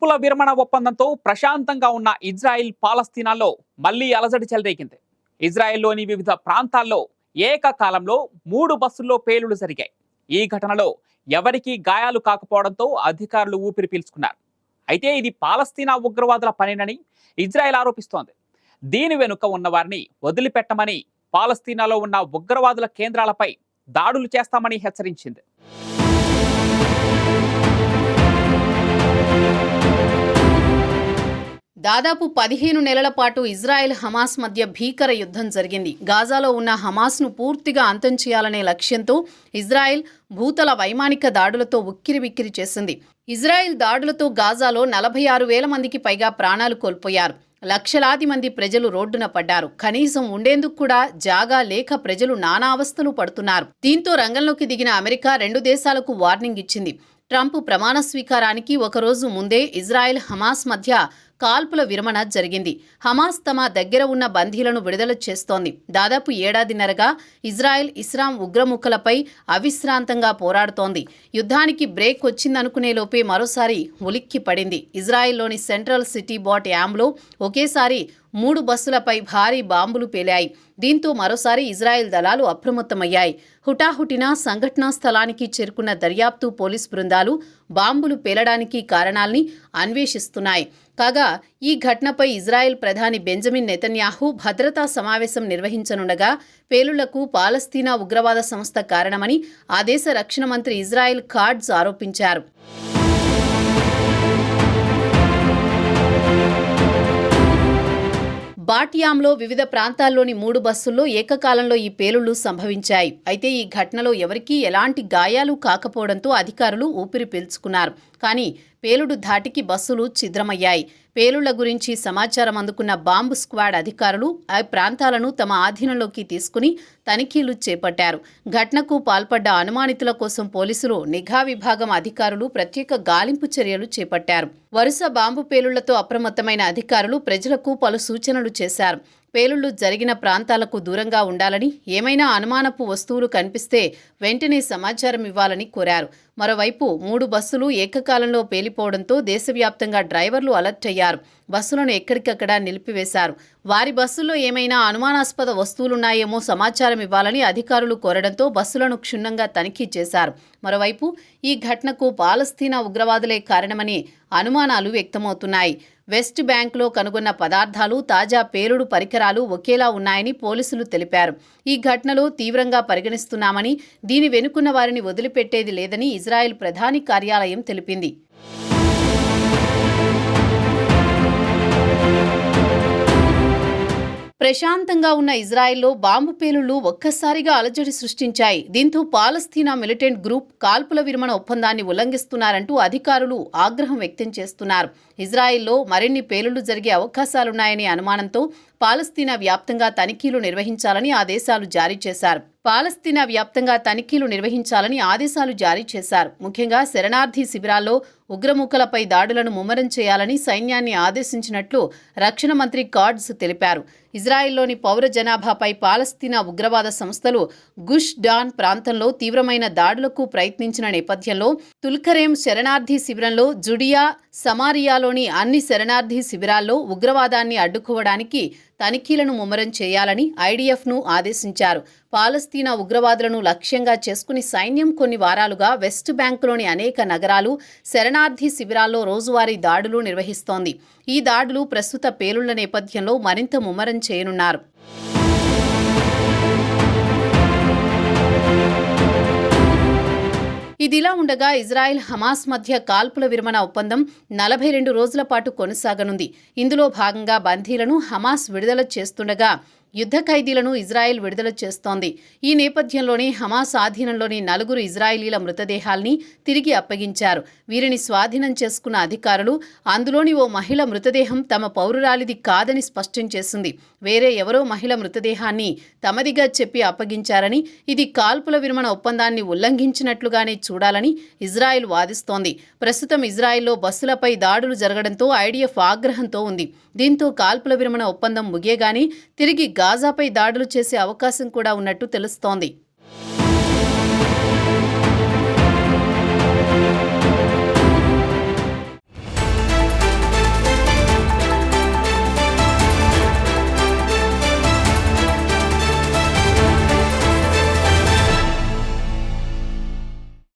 కాల్పుల విరమణ ఒప్పందంతో ప్రశాంతంగా ఉన్న ఇజ్రాయిల్ పాలస్తీనాలో మళ్లీ అలజడి చెలరేగింది. ఇజ్రాయెల్లోని వివిధ ప్రాంతాల్లో ఏకకాలంలో 3 బస్సుల్లో పేలుళ్లు జరిగాయి. ఈ ఘటనలో ఎవరికీ గాయాలు కాకపోవడంతో అధికారులు ఊపిరి పీల్చుకున్నారు. అయితే ఇది పాలస్తీనా ఉగ్రవాదుల పనేనని ఇజ్రాయెల్ ఆరోపిస్తోంది. దీని వెనుక ఉన్న వారిని వదిలిపెట్టమని, పాలస్తీనాలో ఉన్న ఉగ్రవాదుల కేంద్రాలపై దాడులు చేస్తామని హెచ్చరించింది. దాదాపు 15 నెలల పాటు ఇజ్రాయెల్ హమాస్ మధ్య భీకర యుద్ధం జరిగింది. గాజాలో ఉన్న హమాస్ను పూర్తిగా అంతం చేయాలనే లక్ష్యంతో ఇజ్రాయెల్ భూతల వైమానిక దాడులతో ఉక్కిరిబిక్కిరి చేసింది. ఇజ్రాయెల్ దాడులతో గాజాలో 46,000 మందికి పైగా ప్రాణాలు కోల్పోయారు. లక్షలాది మంది ప్రజలు రోడ్డున పడ్డారు. కనీసం ఉండేందుకు కూడా జాగా లేక ప్రజలు నానా అవస్థలు పడుతున్నారు. దీంతో రంగంలోకి దిగిన అమెరికా 2 దేశాలకు వార్నింగ్ ఇచ్చింది. ట్రంప్ ప్రమాణ స్వీకారానికి ఒకరోజు ముందే ఇజ్రాయెల్ హమాస్ మధ్య కాల్పుల విరమణ జరిగింది. హమాస్ తమ దగ్గర ఉన్న బందీలను విడుదల చేస్తోంది. దాదాపు ఏడాదిన్నరగా ఇజ్రాయెల్ ఇస్లాం ఉగ్రముఖలపై అవిశ్రాంతంగా పోరాడుతోంది. యుద్ధానికి బ్రేక్ వచ్చిందనుకునే లోపే మరోసారి ఉలిక్కి పడింది. ఇజ్రాయెల్లోని సెంట్రల్ సిటీ బాట్ యాంలో ఒకేసారి 3 బస్సులపై భారీ బాంబులు పేలాయి. దీంతో మరోసారి ఇజ్రాయెల్ దళాలు అప్రమత్తమయ్యాయి. హుటాహుటిన సంఘటనా స్థలానికి చేరుకున్న దర్యాప్తు పోలీస్ బృందాలు బాంబులు పేలడానికి కారణాల్ని అన్వేషిస్తున్నాయి. కాగా ఈ ఘటనపై ఇజ్రాయెల్ ప్రధాని బెంజమిన్ నెతన్యాహు భద్రతా సమావేశం నిర్వహించనుండగా పేలుళ్లకు పాలస్తీనా ఉగ్రవాద సంస్థ కారణమని ఆ దేశ రక్షణ మంత్రి ఇజ్రాయెల్ కాట్జ్ ఆరోపించారు. బాటియాంలో వివిధ ప్రాంతాల్లోని 3 బస్సుల్లో ఏకకాలంలో ఈ పేలుళ్లు సంభవించాయి. అయితే ఈ ఘటనలో ఎవరికీ ఎలాంటి గాయాలు కాకపోవడంతో అధికారులు ఊపిరి పీల్చుకున్నారు. కానీ పేలుడు ధాటికి బస్సులు ఛిద్రమయ్యాయి. పేలుళ్ల గురించి సమాచారం అందుకున్న బాంబు స్క్వాడ్ అధికారులు ఆ ప్రాంతాలను తమ ఆధీనంలోకి తీసుకుని తనిఖీలు చేపట్టారు. ఘటనకు పాల్పడ్డ అనుమానితుల కోసం పోలీసులు, నిఘా విభాగం అధికారులు ప్రత్యేక గాలింపు చర్యలు చేపట్టారు. వరుస బాంబు పేలుళ్లతో అప్రమత్తమైన అధికారులు ప్రజలకు పలు సూచనలు చేశారు. పేలుళ్లు జరిగిన ప్రాంతాలకు దూరంగా ఉండాలని, ఏమైనా అనుమానపు వస్తువులు కనిపిస్తే వెంటనే సమాచారం ఇవ్వాలని కోరారు. మరోవైపు 3 బస్సులు ఏకకాలంలో పేలిపోవడంతో దేశవ్యాప్తంగా డ్రైవర్లు అలర్ట్ అయ్యారు. బస్సులను ఎక్కడికక్కడ నిలిపివేశారు. వారి బస్సుల్లో ఏమైనా అనుమానాస్పద వస్తువులున్నాయేమో సమాచారం ఇవ్వాలని అధికారులు కోరడంతో బస్సులను క్షుణ్ణంగా తనిఖీ చేశారు. మరోవైపు ఈ ఘటనకు పాలస్తీనా ఉగ్రవాదులే కారణమని అనుమానాలు వ్యక్తమవుతున్నాయి. వెస్ట్ బ్యాంక్లో కనుగొన్న పదార్థాలు, తాజా పేలుడు పరికరాలు ఒకేలా ఉన్నాయని పోలీసులు తెలిపారు. ఈ ఘటనలో తీవ్రంగా పరిగణిస్తున్నామని, దీని వెనుకున్న వారిని వదిలిపెట్టేది లేదని ఇజ్రాయెల్ ప్రధాని కార్యాలయం తెలిపింది. ప్రశాంతంగా ఉన్న ఇజ్రాయెల్లో బాంబు పేలుళ్లు ఒక్కసారిగా అలజడి సృష్టించాయి. దీంతో పాలస్తీనా మిలిటెంట్ గ్రూప్ కాల్పుల విరమణ ఒప్పందాన్ని ఉల్లంఘిస్తున్నారంటూ అధికారులు ఆగ్రహం వ్యక్తం చేస్తున్నారు. ఇజ్రాయెల్లో మరిన్ని పేలుళ్లు జరిగే అవకాశాలున్నాయనే అనుమానంతో పాలస్తీనా వ్యాప్తంగా తనిఖీలు నిర్వహించాలని ఆదేశాలు జారీ చేశారు. ముఖ్యంగా శరణార్థి శిబిరాల్లో ఉగ్రముఖలపై దాడులను ముమ్మరం చేయాలని సైన్యాన్ని ఆదేశించినట్లు రక్షణ మంత్రి కాట్జ్ తెలిపారు. ఇజ్రాయెల్లోని పౌర జనాభాపై పాలస్తీనా ఉగ్రవాద సంస్థలు గుష్ డాన్ ప్రాంతంలో తీవ్రమైన దాడులకు ప్రయత్నించిన నేపథ్యంలో తుల్కరేం శరణార్థి శిబిరంలో, జుడియా, సమారియాలోని అన్ని శరణార్థి శిబిరాల్లో ఉగ్రవాదాన్ని అడ్డుకోవడానికి తనిఖీలను ముమ్మరం చేయాలని ఐడిఎఫ్ను ఆదేశించారు. పాలస్తీనా ఉగ్రవాదులను లక్ష్యంగా చేసుకుని సైన్యం కొన్ని వారాలుగా వెస్ట్ బ్యాంకులోని అనేక నగరాలు, శరణార్థి శిబిరాల్లో రోజువారీ దాడులు నిర్వహిస్తోంది. ఈ దాడులు ప్రస్తుత పేలుళ్ల నేపథ్యంలో మరింత ముమ్మరం చేయనున్నారు. ఇదిలా ఉండగా ఇజ్రాయెల్ హమాస్ మధ్య కాల్పుల విరమణ ఒప్పందం 42 రోజుల పాటు కొనసాగనుంది. ఇందులో భాగంగా బందీలను హమాస్ విడుదల చేస్తుండగా యుద్ధ ఖైదీలను ఇజ్రాయెల్ విడుదల చేస్తోంది. ఈ నేపథ్యంలోనే హమాస్ ఆధీనంలోని 4 ఇజ్రాయిలీల మృతదేహాల్ని తిరిగి అప్పగించారు. వీరిని స్వాధీనం చేసుకున్న అధికారులు అందులోని ఓ మహిళ మృతదేహం తమ పౌరురాలిది కాదని స్పష్టం చేసింది. వేరే ఎవరో మహిళ మృతదేహాన్ని తమదిగా చెప్పి అప్పగించారని, ఇది కాల్పుల విరమణ ఒప్పందాన్ని ఉల్లంఘించినట్లుగానే చూడాలని ఇజ్రాయెల్ వాదిస్తోంది. ప్రస్తుతం ఇజ్రాయెల్లో బస్సులపై దాడులు జరగడంతో ఐడిఎఫ్ ఆగ్రహంతో ఉంది. దీంతో కాల్పుల విరమణ ఒప్పందం ముగియగానే తిరిగి గాజాపై దాడులు చేసే అవకాశం కూడా ఉన్నట్టు తెలుస్తోంది.